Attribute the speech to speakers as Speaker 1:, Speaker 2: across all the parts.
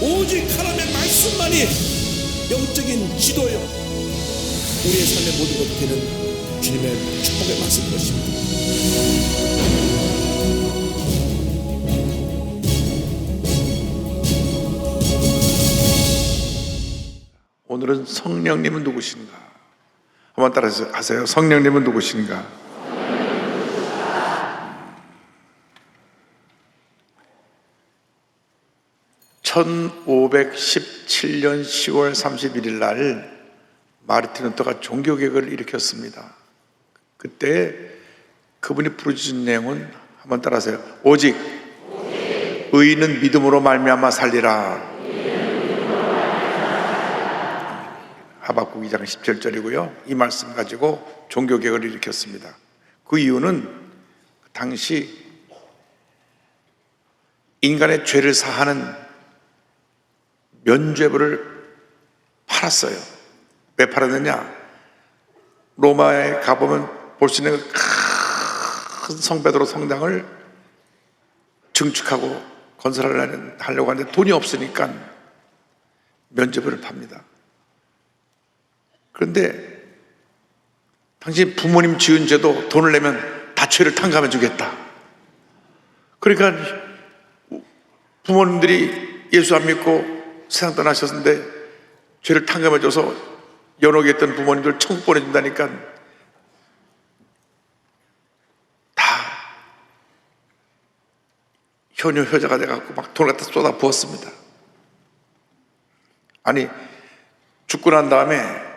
Speaker 1: 오직 하나님의 말씀만이 영적인 지도요, 우리의 삶의 모든 것이 되는 주님의 축복의 말씀인 것입니다.
Speaker 2: 오늘은 성령님은 누구신가? 한번 따라서 하세요. 성령님은 누구신가? (1517년 10월 31일) 날 마르틴 루터가 종교개혁을 일으켰습니다. 그때 그분이 부르짖은 내용은, 한번 따라하세요. 오직 의인은 믿음으로 말미암아 살리라. 하박국 2장 17절이고요. 이 말씀 가지고 종교개혁을 일으켰습니다. 그 이유는 당시 인간의 죄를 사하는 면죄부를 팔았어요. 왜 팔았느냐? 로마에 가보면 볼 수 있는 큰 성베드로 성당을 증축하고 건설하려고 하는데 돈이 없으니까 면죄부를 팝니다. 그런데 당신 부모님 지은 죄도 돈을 내면 다 죄를 탕감해 주겠다. 그러니까 부모님들이 예수 안 믿고 세상 떠나셨는데 죄를 탕감해 줘서 연옥에 있던 부모님들 천국 보내준다니까 다 효녀 효자가 돼갖고 막 돈을 갖다 쏟아 부었습니다. 아니, 죽고 난 다음에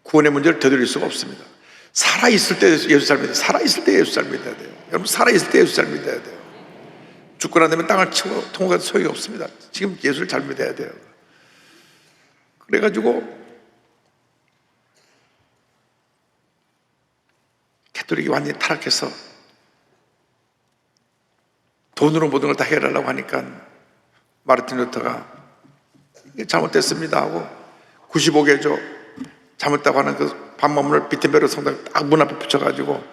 Speaker 2: 구원의 문제를 되돌릴 수가 없습니다. 살아있을 때 예수 잘 믿어야 돼요. 살아있을 때 예수 잘 믿어야 돼요. 여러분, 살아있을 때 예수 잘 믿어야 돼요. 죽고 난 다음에 땅을 치고 통과해도 소용이 없습니다. 지금 예수를 잘 믿어야 돼요. 그래가지고 가톨릭이 완전히 타락해서 돈으로 모든 걸 다 해결하려고 하니까 마르틴 루터가 이게 잘못됐습니다 하고 95개조 잘못다고 하는 그 반문을 비텐베르 성당 딱 문 앞에 붙여가지고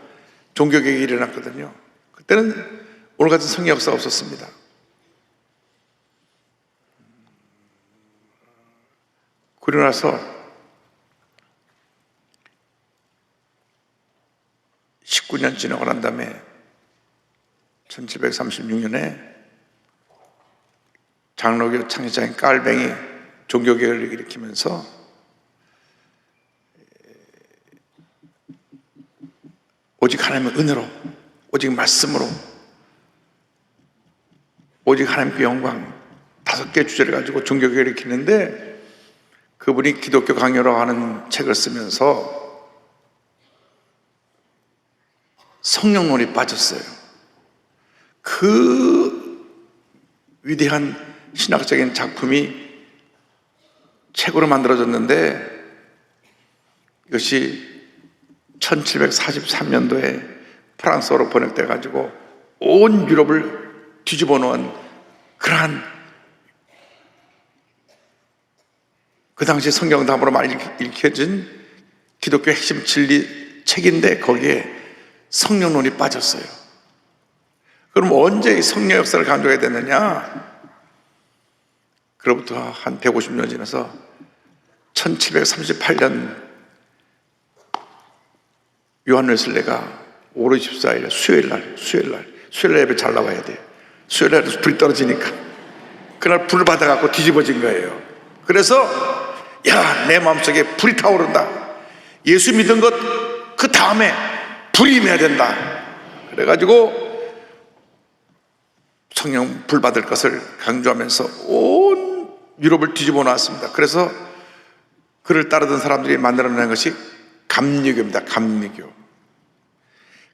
Speaker 2: 종교개혁이 일어났거든요. 그때는 오늘 같은 성령 역사가 없었습니다. 그러고 나서 19년 지나고 난 다음에 1736년에 장로교 창시자인 깔뱅이 종교개혁을 일으키면서 오직 하나님의 은혜로, 오직 말씀으로, 오직 하나님께 영광, 5개 주제를 가지고 종교개혁을 일으키는데, 그분이 기독교 강요라고 하는 책을 쓰면서 성령론이 빠졌어요. 그 위대한 신학적인 작품이 책으로 만들어졌는데, 이것이 1743년도에 프랑스어로 번역돼 가지고 온 유럽을 뒤집어 놓은 그러한, 그 당시 성경답으로 많이 읽혀진 기독교 핵심 진리 책인데 거기에 성령론이 빠졌어요. 그럼 언제 이 성령 역사를 강조해야 되느냐? 그로부터 한 150년 지나서 1738년 요한 웨슬레가 5월 24일 수요일날 예배 잘 나와야 돼요. 수요일날에서 불이 떨어지니까 그날 불을 받아갖고 뒤집어진 거예요. 그래서 야, 내 마음속에 불이 타오른다. 예수 믿은 것 그 다음에 불이 임해야 된다. 그래가지고 성령 불 받을 것을 강조하면서 온 유럽을 뒤집어 놨습니다. 그래서 그를 따르던 사람들이 만들어낸 것이 감리교입니다.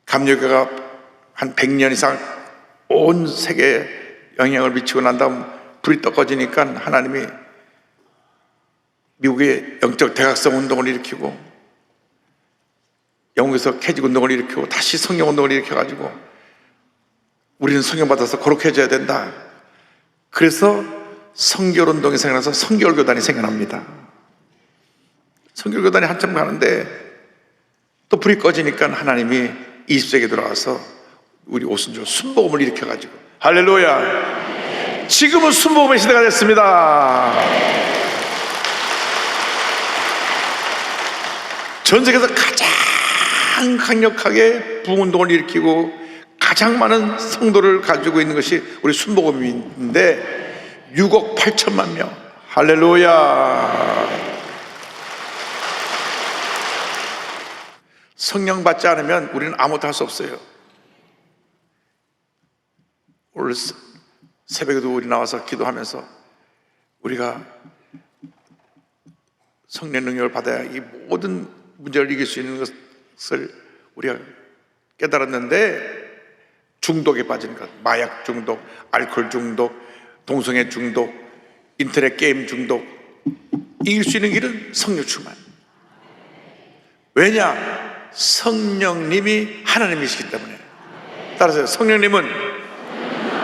Speaker 2: 감리교가 한 100년 이상 온 세계에 영향을 미치고 난 다음 불이 떠 꺼지니까 하나님이 미국의 영적 대각성 운동을 일으키고 영국에서 캐직 운동을 일으키고 다시 성령 운동을 일으켜가지고 우리는 성령 받아서 거룩해져야 된다. 그래서 성결 운동이 생겨나서 성결교단이 생겨납니다. 성결교단이 한참 가는데 또 불이 꺼지니까 하나님이 20세기에 들어와서 우리 오순절 순복음을 일으켜가지고 할렐루야, 지금은 순복음의 시대가 됐습니다. 전 세계에서 가장 강력하게 부흥운동을 일으키고 가장 많은 성도를 가지고 있는 것이 우리 순복음인데 6억 8천만 명. 할렐루야. 성령 받지 않으면 우리는 아무것도 할 수 없어요. 오늘 새벽에도 우리 나와서 기도하면서 우리가 성령 능력을 받아야 이 모든 문제를 이길 수 있는 것을 우리가 깨달았는데, 중독에 빠지는 것, 마약 중독, 알코올 중독, 동성애 중독, 인터넷 게임 중독, 이길 수 있는 길은 성령 충만. 왜냐? 성령님이 하나님이시기 때문에. 따라서 성령님은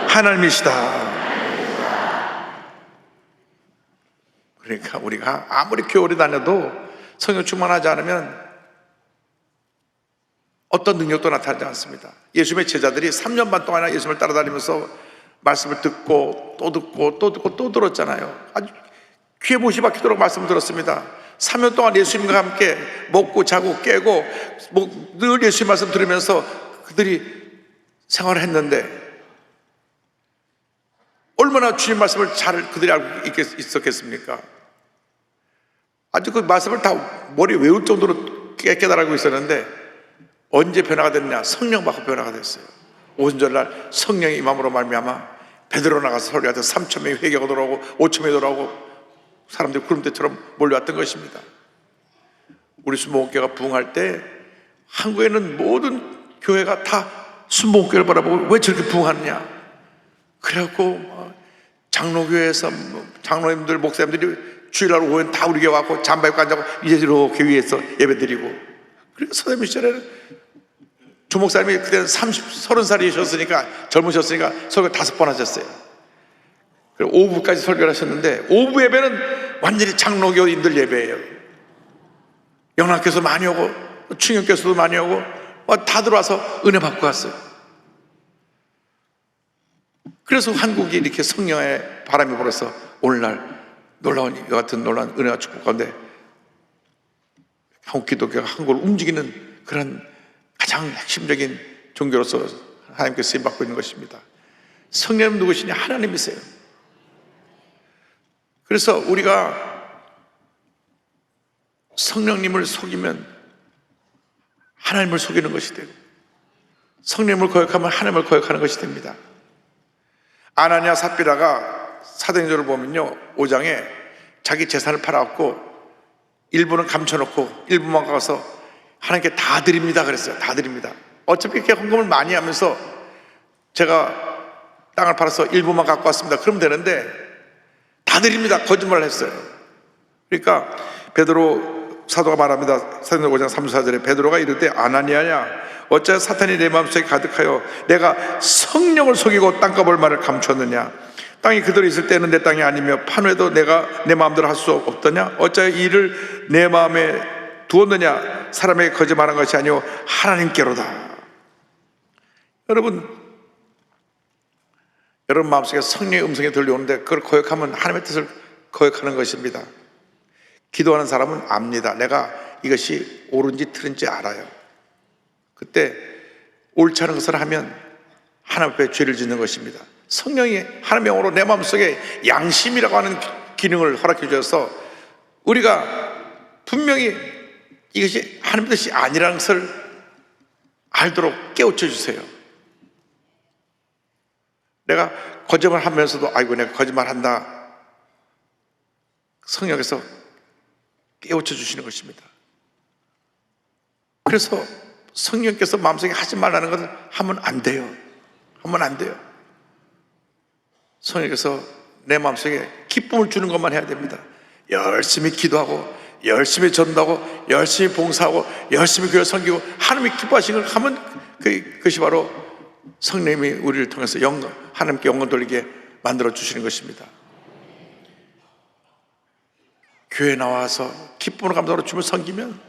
Speaker 2: 하나님이시다. 그러니까 우리가 아무리 교회를 다녀도 성령 충만하지 않으면 어떤 능력도 나타나지 않습니다. 예수님의 제자들이 3년 반 동안이나 예수님을 따라다니면서 말씀을 듣고 또 듣고 또 듣고 또 들었잖아요. 아주 귀에 못이 박히도록 말씀을 들었습니다. 3년 동안 예수님과 함께 먹고 자고 깨고 늘 예수님 말씀 들으면서 그들이 생활을 했는데 얼마나 주님 말씀을 잘 그들이 알고 있었겠습니까? 아주 그 말씀을 다 머리에 외울 정도로 깨달아가고 있었는데 언제 변화가 됐냐? 성령 받고 변화가 됐어요. 오순절날 성령이 임함으로 말미암아 베드로 나가서 설교할 때 3천 명이 회개가 돌아오고 5천 명이 돌아오고 사람들이 구름대처럼 몰려왔던 것입니다. 우리 순복음교회가 부흥할 때 한국에는 모든 교회가 다 순복음교회를 바라보고 왜 저렇게 부흥하느냐? 그래갖고 장로교회에서 장로님들 목사님들이 주일날 오후엔 다 우리 교회 와서 잠바 입고 앉아서 이제 이렇게 위에서 예배드리고. 그래서 서대문 시절에는 주목사님이 그때는 30살이셨으니까 젊으셨으니까 설교 5번 하셨어요. 그리고 오후까지 설교를 하셨는데 오후 예배는 완전히 장로교인들 예배예요. 영락교에서 많이 오고 충영교에서도 많이 오고 다 들어와서 은혜 받고 갔어요. 그래서 한국이 이렇게 성령의 바람이 불어서 오늘날 놀라운 이 같은 놀라운 은혜와 축복 가운데 한국 기독교가 한국을 움직이는 그런 가장 핵심적인 종교로서 하나님께 쓰임받고 있는 것입니다. 성령님 누구시냐? 하나님이세요. 그래서 우리가 성령님을 속이면 하나님을 속이는 것이 되고 성령님을 거역하면 하나님을 거역하는 것이 됩니다. 아나니아 삽비라가 사도행전을 보면요 5장에 자기 재산을 팔아갖고 일부는 감춰놓고 일부만 가서 하나님께 다 드립니다 그랬어요. 다 드립니다. 어차피 이렇게 헌금을 많이 하면서 제가 땅을 팔아서 일부만 갖고 왔습니다 그러면 되는데 다 드립니다 거짓말을 했어요. 그러니까 베드로 사도가 말합니다. 사도행전 5장 34절에 베드로가 이르되 아나니아냐 어찌하여 사탄이 내 마음속에 가득하여 내가 성령을 속이고 땅값 얼마를 감췄느냐? 땅이 그대로 있을 때는 내 땅이 아니며 판회도 내가 내 마음대로 할 수 없더냐? 어찌하여 이 일을 내 마음에 두었느냐? 사람에게 거짓말한 것이 아니오 하나님께로다. 여러분 마음속에 성령의 음성이 들려오는데 그걸 거역하면 하나님의 뜻을 거역하는 것입니다. 기도하는 사람은 압니다. 내가 이것이 옳은지 틀린지 알아요. 그때 옳지 않은 것을 하면 하나님 앞에 죄를 짓는 것입니다. 성령이 하나님의 영으로 내 마음속에 양심이라고 하는 기능을 허락해 주셔서 우리가 분명히 이것이 하나님의 뜻이 아니라는 것을 알도록 깨우쳐 주세요. 내가 거짓말 하면서도 아이고 내가 거짓말 한다. 성령께서 깨우쳐 주시는 것입니다. 그래서 성령께서 마음속에 하지 말라는 것을 하면 안 돼요. 하면 안 돼요. 성령께서 내 마음속에 기쁨을 주는 것만 해야 됩니다. 열심히 기도하고 열심히 전도하고 열심히 봉사하고 열심히 교회 섬기고 하나님이 기뻐하시는 걸 하면 그것이 바로 성령님이 우리를 통해서 하나님께 영광 돌리게 만들어 주시는 것입니다. 교회 나와서 기쁨으로 감사로 주며 섬기면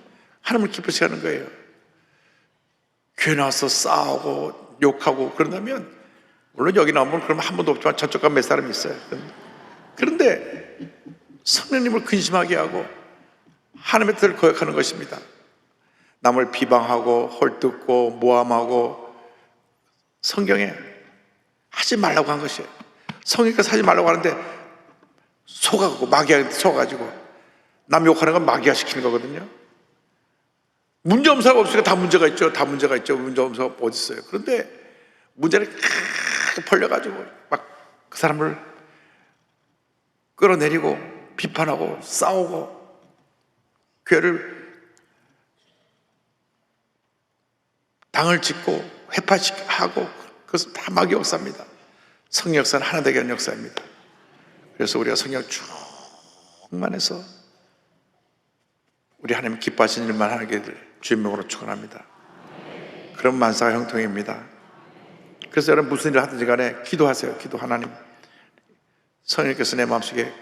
Speaker 2: 하나님을 기쁘시게 하는 거예요. 교회 나와서 싸우고 욕하고 그런다면 물론 여기 나오면 그럼 한 번도 없지만 저쪽 가면 몇 사람이 있어요. 그런데 성령님을 근심하게 하고 하나님의 뜻을 거역하는 것입니다. 남을 비방하고 헐뜯고 모함하고 성경에 하지 말라고 한 것이에요. 성령께서 하지 말라고 하는데 속아가고 마귀한테 속아가지고 남 욕하는 건 마귀가 시키는 거거든요. 문제 없는 사람 없으니까 다 문제가 있죠. 다 문제가 있죠. 문제 없는 사람 어디 있어요. 그런데 문제를 크게 벌려가지고 막 그 사람을 끌어내리고 비판하고 싸우고 교회를 당을 짓고 회파하고 그것은 다 마귀 역사입니다. 성령 역사는 하나 되게 하는 역사입니다. 그래서 우리가 성령 충만해서 우리 하나님 기뻐하시는 일만 하게 될 주의 이름으로 축원합니다. 그런 만사가 형통입니다. 그래서 여러분 무슨 일을 하든지 간에 기도하세요. 기도. 하나님, 성령께서 내 마음속에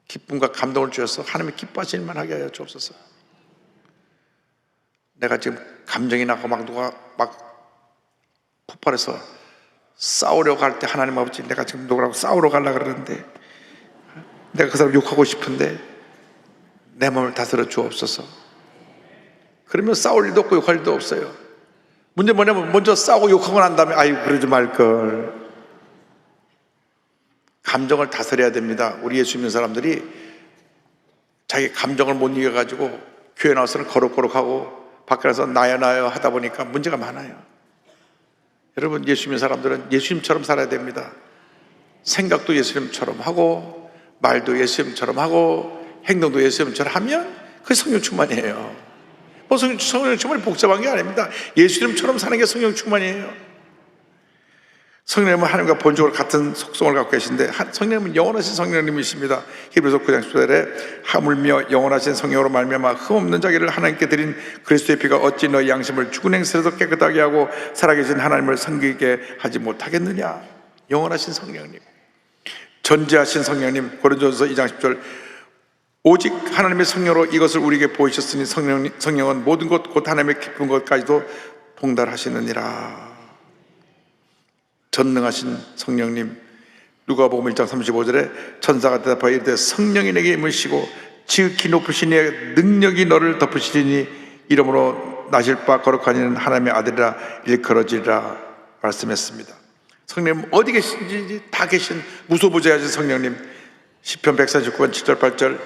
Speaker 2: 기쁨과 감동을 주셔서 하나님이 기뻐하시는 일만 하게 하여 주옵소서. 내가 지금 감정이 나고 막 누가 막 폭발해서 싸우려고 할 때 하나님 아버지, 내가 지금 누구라고 싸우러 가려고 그러는데 내가 그 사람 욕하고 싶은데 내 마음을 다스려 주옵소서. 그러면 싸울 일도 없고 욕할 일도 없어요. 문제 뭐냐면 먼저 싸우고 욕하고 난 다음에 아유 그러지 말걸. 감정을 다스려야 됩니다. 우리 예수 믿는 사람들이 자기 감정을 못 이겨가지고 교회 나와서는 거룩거룩하고 밖에 나서 나야 하다 보니까 문제가 많아요. 여러분 예수 믿는 사람들은 예수님처럼 살아야 됩니다. 생각도 예수님처럼 하고 말도 예수님처럼 하고 행동도 예수님처럼 하면 그게 성령 충만이에요. 뭐 성령 충만이 복잡한 게 아닙니다. 예수님처럼 사는 게 성령 충만이에요. 성령님은 하나님과 본적으로 같은 속성을 갖고 계신데 성령님은 영원하신 성령님이십니다. 히브리서 9장 10절에 하물며 영원하신 성령으로 말미암아 흠없는 자기를 하나님께 드린 그리스도의 피가 어찌 너희 양심을 죽은 행실에서 깨끗하게 하고 살아계신 하나님을 섬기게 하지 못하겠느냐. 영원하신 성령님, 전지하신 성령님. 고린도전서 2장 10절 오직 하나님의 성령으로 이것을 우리에게 보이셨으니 성령은 모든 것 곧 하나님의 깊은 것까지도 통달하시느니라. 전능하신 성령님. 누가복음 1장 35절에 천사가 대답하여 이르되 성령이 내게 임으시고 지극히 높으신 이의 능력이 너를 덮으시리니 이러므로 나실 바 거룩한 이는 하나님의 아들이라 일컬어지리라 말씀했습니다. 성령님 어디 계신지 다 계신 무소부재하신 성령님. 시편 149편 7절 8절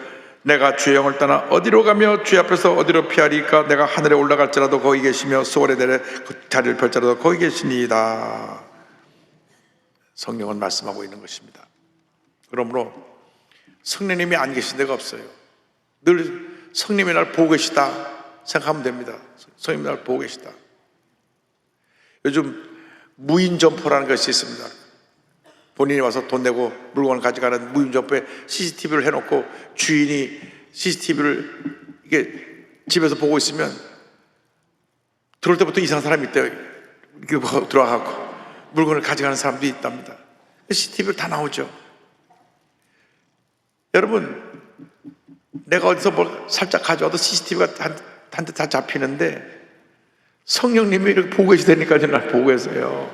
Speaker 2: 내가 주의 영을 떠나 어디로 가며 주의 앞에서 어디로 피하리까. 내가 하늘에 올라갈지라도 거기 계시며 수월에 내려 그 자리를 펼지라도 거기 계시니이다. 성령은 말씀하고 있는 것입니다. 그러므로 성령님이 안 계신 데가 없어요. 늘 성령님이 날 보고 계시다 생각하면 됩니다. 성령님이 날 보고 계시다. 요즘 무인 점포라는 것이 있습니다. 본인이 와서 돈 내고 물건을 가져가는 무인 점포에 CCTV를 해놓고 주인이 CCTV를 이게 집에서 보고 있으면 들어올 때부터 이상한 사람이 있대요. 이렇게 들어와갖고 물건을 가져가는 사람도 있답니다. CCTV로 다 나오죠. 여러분, 내가 어디서 뭘 살짝 가져와도 CCTV가 한 대 다 잡히는데 성령님이 이렇게 보고 계시다니까 날 보고 계세요.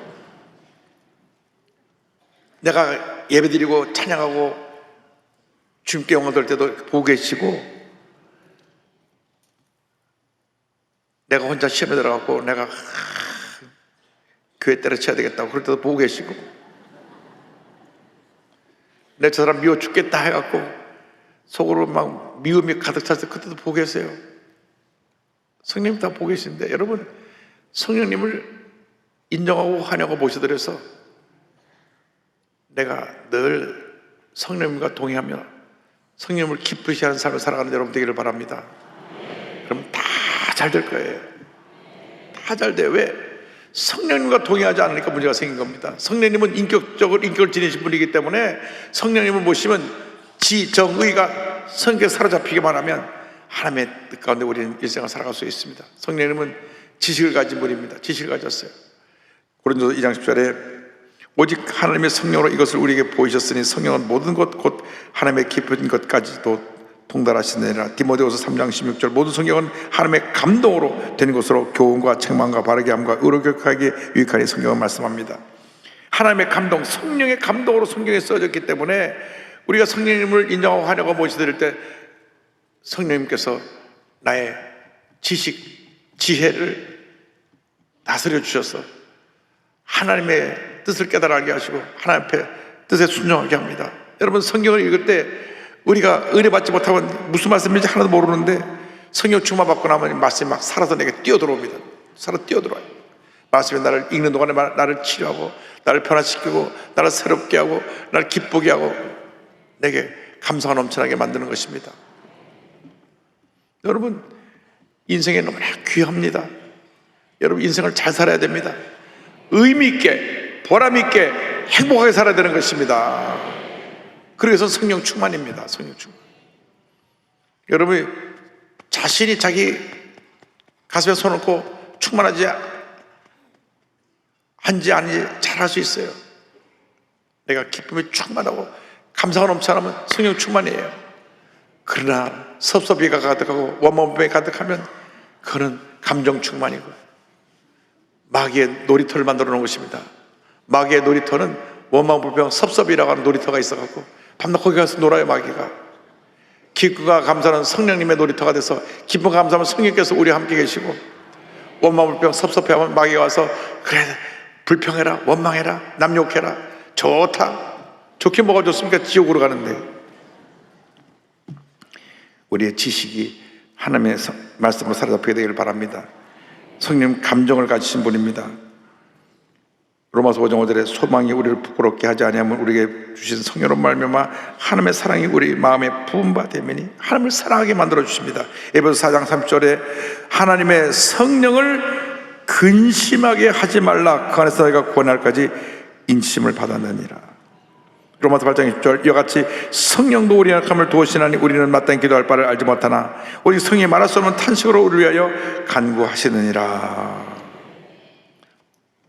Speaker 2: 내가 예배드리고 찬양하고 주님께 영광 돌 때도 보고 계시고, 내가 혼자 시험에 들어가고 내가 교회 때려쳐야 되겠다고 그럴 때도 보고 계시고, 내 저 사람 미워 죽겠다 해갖고 속으로 막 미움이 가득 찼을 때 그때도 보고 계세요. 성령님 다 보고 계시는데 여러분, 성령님을 인정하고 환영하고 모셔드려서 내가 늘 성령님과 동의하며 성령님을 기쁘시 하는 삶을 살아가는 여러분 되기를 바랍니다. 그럼 다 잘 될 거예요. 다 잘 돼요. 왜? 성령님과 동의하지 않으니까 문제가 생긴 겁니다. 성령님은 인격적으로 인격을 지니신 분이기 때문에 성령님을 모시면 지정의가 성격에 사로잡히기만 하면 하나님의 뜻 가운데 우리는 일생을 살아갈 수 있습니다. 성령님은 지식을 가진 분입니다. 지식을 가졌어요. 고린도서 2장 10절에 오직 하나님의 성령으로 이것을 우리에게 보이셨으니 성령은 모든 것 곧 하나님의 깊은 것까지도 통달하시느니라. 디모데후서 3장 16절 모든 성경은 하나님의 감동으로 된 것으로 교훈과 책망과 바르게 함과 의로 교육하기에 유익하니 성경은 말씀합니다. 하나님의 감동, 성령의 감동으로 성경에 써졌기 때문에 우리가 성령님을 인정하고 하려고 모시드릴 때 성령님께서 나의 지식, 지혜를 다스려 주셔서 하나님의 뜻을 깨달아 알게 하시고 하나님 앞에 뜻에 순종하게 합니다. 여러분, 성경을 읽을 때 우리가 은혜 받지 못하면 무슨 말씀인지 하나도 모르는데 성령 충만 받고 나면 말씀이 막 살아서 내게 뛰어들어옵니다. 살아 뛰어들어요. 말씀이 나를 읽는 동안에 나를 치료하고 나를 변화시키고 나를 새롭게 하고 나를 기쁘게 하고 내게 감사가 넘쳐나게 만드는 것입니다. 여러분, 인생이 너무나 귀합니다. 여러분, 인생을 잘 살아야 됩니다. 의미 있게, 보람 있게, 행복하게 살아야 되는 것입니다. 그래서 성령 충만입니다. 성령 충만. 여러분이 자신이 자기 가슴에 손을 얹고 충만하지 한지 아닌지 잘 알 수 있어요. 내가 기쁨이 충만하고 감사가 넘쳐나면 성령 충만이에요. 그러나 섭섭이가 가득하고 원망불평이 가득하면 그는 감정 충만이고 마귀의 놀이터를 만들어 놓은 것입니다. 마귀의 놀이터는 원망불평 섭섭이라고 하는 놀이터가 있어갖고 밤낮 거기 가서 놀아요. 마귀가. 기쁨과 감사는 성령님의 놀이터가 돼서 기쁨과 감사하면 성령께서 우리와 함께 계시고 원망불평 섭섭해하면 마귀가 와서 그래 불평해라 원망해라 남 욕해라 좋다. 좋게 뭐가 좋습니까? 지옥으로 가는데. 우리의 지식이 하나님의 말씀으로 사로잡히게 되기를 바랍니다. 성령 감정을 가지신 분입니다. 로마서 5장 5절에 소망이 우리를 부끄럽게 하지 아니하면 우리에게 주신 성령으로 말미암아 하나님의 사랑이 우리 마음에 부은 바 되매니 하나님을 사랑하게 만들어 주십니다. 에베소 4장 3절에 하나님의 성령을 근심하게 하지 말라 그 안에서 너희가 구원할까지 인침을 받았느니라. 로마서 8장 20절 이와 같이 성령도 우리 약함을 도우시나니 우리는 마땅히 기도할 바를 알지 못하나 오직 성령이 말할 수 없는 탄식으로 우리를 위하여 간구하시느니라.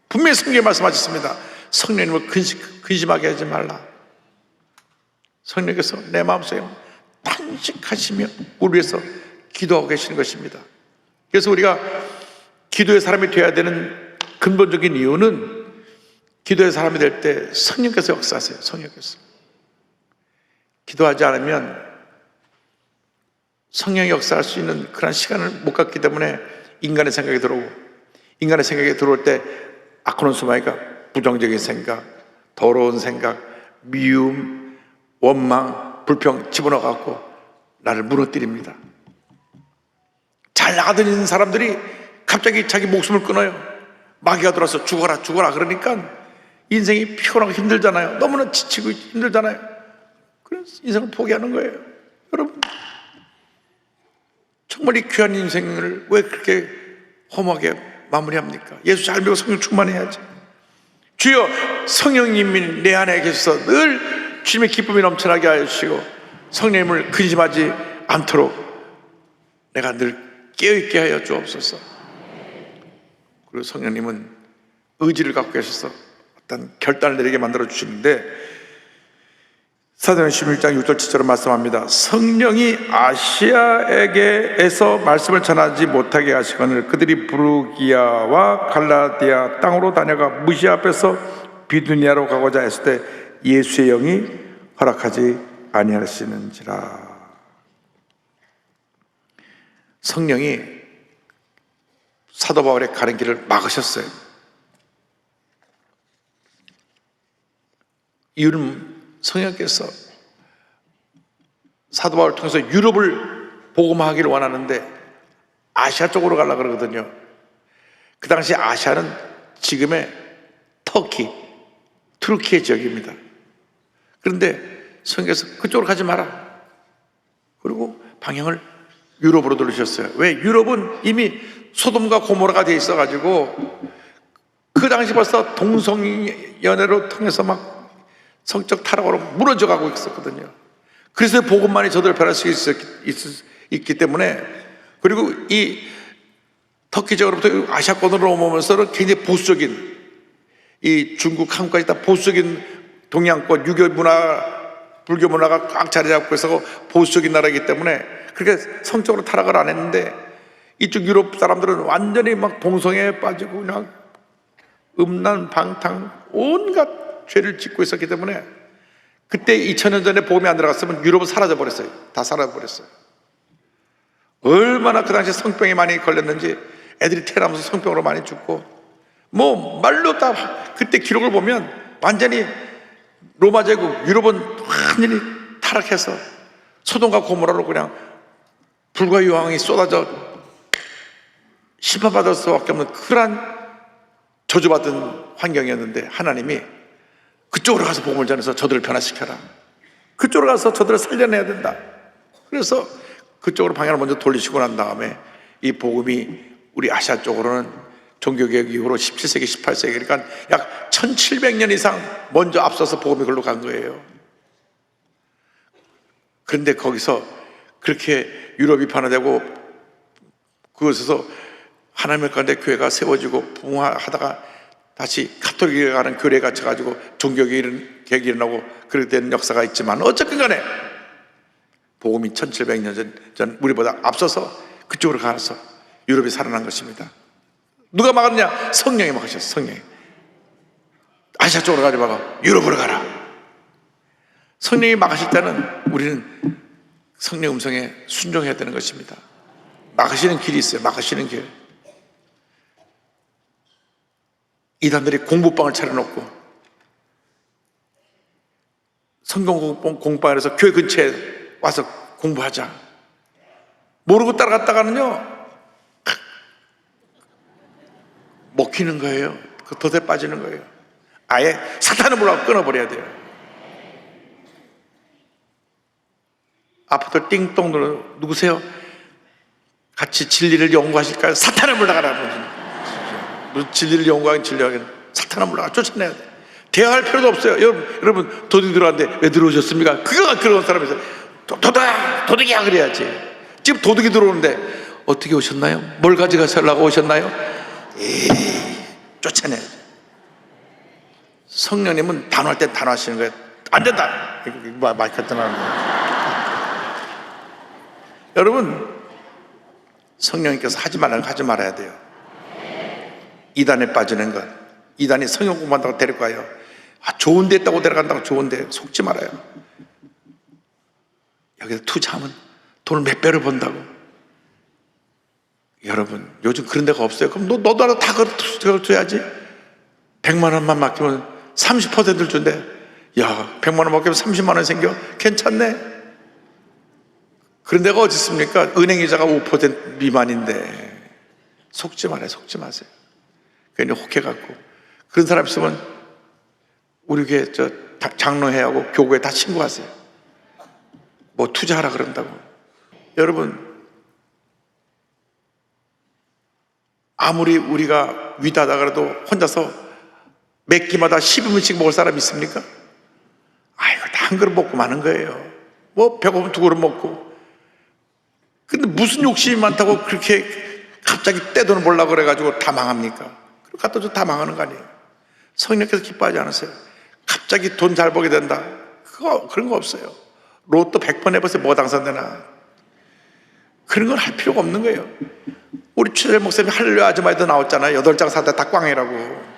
Speaker 2: 분명히 성경에 말씀하셨습니다. 성령님을 근심하게 하지 말라. 성령께서 내 마음속에 탄식하시며 우리 위해서 기도하고 계시는 것입니다. 그래서 우리가 기도의 사람이 되어야 되는 근본적인 이유는 기도의 사람이 될 때 성령께서 역사하세요. 성령께서. 기도하지 않으면 성령이 역사할 수 있는 그런 시간을 못 갖기 때문에 인간의 생각이 들어오고 인간의 생각이 들어올 때 아크론스마이가 부정적인 생각, 더러운 생각, 미움, 원망, 불평 집어넣어갖고 나를 무너뜨립니다. 잘 나가던 사람들이 갑자기 자기 목숨을 끊어요. 마귀가 들어와서 죽어라 죽어라 그러니까 인생이 피곤하고 힘들잖아요. 너무나 지치고 힘들잖아요. 그래서 인생을 포기하는 거예요. 여러분, 정말 이 귀한 인생을 왜 그렇게 허무하게 마무리합니까? 예수 잘 믿고 성령 충만해야지. 주여 성령님이 내 안에 계셔서 늘 주님의 기쁨이 넘쳐나게 하시고 성령님을 근심하지 않도록 내가 늘 깨어있게 하여 주옵소서. 그리고 성령님은 의지를 갖고 계셔서 어떤 결단을 내리게 만들어 주시는데 사도행전 16장 6절 7절은 말씀합니다. 성령이 아시아에게에서 말씀을 전하지 못하게 하시거늘 그들이 부르기아와 갈라디아 땅으로 다녀가 무시아 앞에서 비두니아로 가고자 했을 때 예수의 영이 허락하지 아니하시는지라. 성령이 사도 바울의 가는 길을 막으셨어요. 이유는 성령께서 사도 바울을 통해서 유럽을 복음화하기를 원하는데 아시아 쪽으로 가려고 그러거든요. 그 당시 아시아는 지금의 터키, 투르키의 지역입니다. 그런데 성령께서 그쪽으로 가지 마라. 그리고 방향을 유럽으로 돌리셨어요. 왜? 유럽은 이미 소돔과 고모라가 돼 있어가지고 그 당시 벌써 동성연애로 통해서 막 성적 타락으로 무너져 가고 있었거든요. 그래서 복음만이 저들을 변할 수 있기 때문에, 그리고 이 터키 지역으로부터 아시아권으로 넘어오면서는 굉장히 보수적인, 이 중국, 한국까지 다 보수적인 동양권, 유교 문화, 불교 문화가 꽉 자리 잡고 있어서 보수적인 나라이기 때문에 그렇게 성적으로 타락을 안 했는데, 이쪽 유럽 사람들은 완전히 막 동성애에 빠지고 그냥 음란, 방탕, 온갖 죄를 짓고 있었기 때문에 그때 2000년 전에 복음이 안 들어갔으면 유럽은 사라져 버렸어요. 다 사라져 버렸어요. 얼마나 그 당시에 성병이 많이 걸렸는지 애들이 태어나면서 성병으로 많이 죽고 뭐 말로 다 그때 기록을 보면 완전히 로마 제국 유럽은 완전히 타락해서 소돔과 고모라로 그냥 불과 유황이 쏟아져 심판받을 수밖에 없는 그러한 저주받은 환경이었는데 하나님이 그쪽으로 가서 복음을 전해서 저들을 변화시켜라. 그쪽으로 가서 저들을 살려내야 된다. 그래서 그쪽으로 방향을 먼저 돌리시고 난 다음에 이 복음이 우리 아시아 쪽으로는 종교개혁 이후로 17세기, 18세기 그러니까 약 1700년 이상 먼저 앞서서 복음이 걸로 간 거예요. 그런데 거기서 그렇게 유럽이 변화되고 그곳에서 하나님의 가운데 교회가 세워지고 부흥하다가 다시 카톨릭에 가는 교회에 갇혀가지고 종교개혁이 일어나고 그렇게 되는 역사가 있지만 어쨌든 간에 복음이 1700년 전 우리보다 앞서서 그쪽으로 가서 유럽이 살아난 것입니다. 누가 막았냐? 성령이 막으셨어요. 성령이. 아시아 쪽으로 가지 말고 유럽으로 가라. 성령이 막으실 때는 우리는 성령 음성에 순종해야 되는 것입니다. 막으시는 길이 있어요. 막으시는 길. 이단들이 공부방을 차려놓고 성경 공부방에서 교회 근처에 와서 공부하자. 모르고 따라갔다가는요 먹히는 거예요. 그 덫에 빠지는 거예요. 아예 사탄을 몰라고 끊어버려야 돼요. 앞으로 띵동 눌러 누구세요? 같이 진리를 연구하실까요? 사탄을 물러가라. 무슨 진리를 연구하긴 진리하긴 사탄을 물러가 쫓아내야 돼. 대화할 필요도 없어요. 여러분 도둑이 들어왔는데 왜 들어오셨습니까? 그거 그런 사람이 있어요. 도둑이야 그래야지. 지금 도둑이 들어오는데 어떻게 오셨나요? 뭘 가져가시려고 오셨나요? 쫓아내야지. 성령님은 단호할 때 단호하시는 거예요. 안 된다. 마이크 갖다 놔는 거예요. 여러분 성령님께서 하지 말라는 거 하지 말아야 돼요. 이단에 빠지는 것, 이단이 성령 공부한다고 데리고 가요. 좋은 데 있다고 데려간다고 좋은데 속지 말아요. 여기서 투자하면 돈을 몇 배로 번다고. 여러분 요즘 그런 데가 없어요. 그럼 너도 하나 다 그걸 줘야지. 100만 원만 맡기면 30%를 준대. 야 100만 원 맡기면 30만 원 생겨? 괜찮네. 그런 데가 어디 있습니까? 은행 이자가 5% 미만인데. 속지 말아요. 속지 마세요. 괜히 혹해갖고 그런 사람 있으면 우리 교회 장로회하고 교구에 다 신고하세요. 뭐 투자하라 그런다고. 여러분 아무리 우리가 위다하다 그래도 혼자서 몇 끼마다 10인분씩 먹을 사람 있습니까? 아이고 다 한 그릇 먹고 마는 거예요. 뭐 배고프면 두 그릇 먹고. 근데 무슨 욕심이 많다고 그렇게 갑자기 떼돈을 벌려고 그래가지고 다 망합니까? 갖다 줘 다 망하는 거 아니에요. 성령께서 기뻐하지 않으세요? 갑자기 돈 잘 벌게 된다. 그런 거 없어요. 로또 100번 해보세요. 뭐가 당선되나. 그런 건 할 필요가 없는 거예요. 우리 최재 목사님 할렐루야 아줌마에도 나왔잖아요. 8장 사다 다 꽝이라고.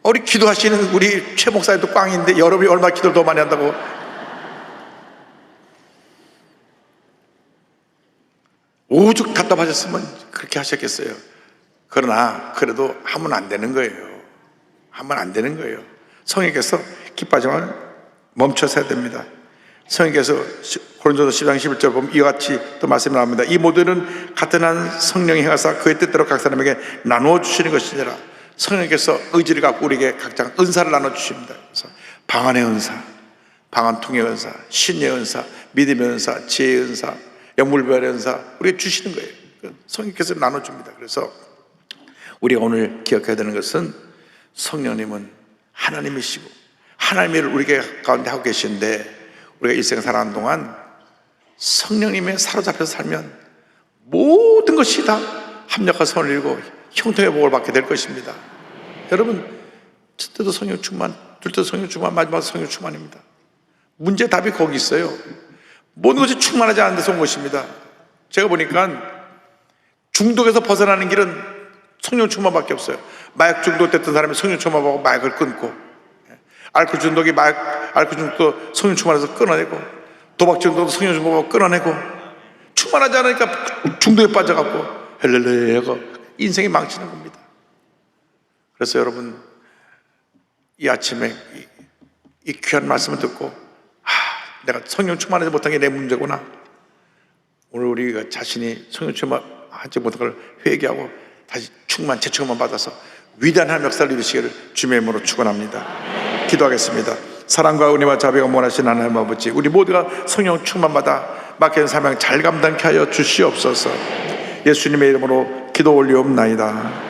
Speaker 2: 우리 기도하시는 우리 최 목사님도 꽝인데 여러분이 얼마나 기도를 더 많이 한다고. 오죽 답답하셨으면 그렇게 하셨겠어요. 그러나 그래도 하면 안 되는 거예요. 하면 안 되는 거예요. 성령께서 기뻐하지만 멈춰서야 됩니다. 성령께서 고린도서 10장 11절 보면 이와 같이 또 말씀이 나옵니다. 이 모두는 같은 한 성령이 행하사 그의 뜻대로 각 사람에게 나누어 주시는 것이니라. 성령께서 의지를 갖고 우리에게 각자 은사를 나눠 주십니다. 그래서 방언의 은사, 방언통의 은사, 신의 은사, 믿음의 은사, 지혜의 은사, 영물별의 은사 우리에게 주시는 거예요. 성령께서 나눠줍니다. 그래서 우리가 오늘 기억해야 되는 것은 성령님은 하나님이시고 하나님의 일을 우리에게 가운데 하고 계신데 우리가 일생 살아가는 동안 성령님에 사로잡혀서 살면 모든 것이 다 합력과 선을 이루고 형통의 복을 받게 될 것입니다. 여러분 첫 때도 성령 충만, 둘 때도 성령 충만, 마지막 성령 충만입니다. 문제 답이 거기 있어요. 모든 것이 충만하지 않은 데서 온 것입니다. 제가 보니까 중독에서 벗어나는 길은 성령 충만밖에 없어요. 마약 중독됐던 사람이 성령 충만하고 마약을 끊고, 알코올 중독이 알코올 중독도 성령 충만해서 끊어내고, 도박 중독도 성령 충만하고 끊어내고, 충만하지 않으니까 중독에 빠져갖고 헬렐레가 인생이 망치는 겁니다. 그래서 여러분, 이 아침에 이 귀한 말씀을 듣고 내가 성령 충만하지 못한 게 내 문제구나. 오늘 우리가 자신이 성령 충만하지 못한 걸 회개하고 다시 재충만 받아서 위대한 하나님의 역사를 이루시기를 주님의 이름으로 축원합니다. 기도하겠습니다. 사랑과 은혜와 자비가 원하시는 하나님 아버지, 우리 모두가 성령 충만받아 맡긴 사명 잘 감당케 하여 주시옵소서. 예수님의 이름으로 기도 올리옵나이다.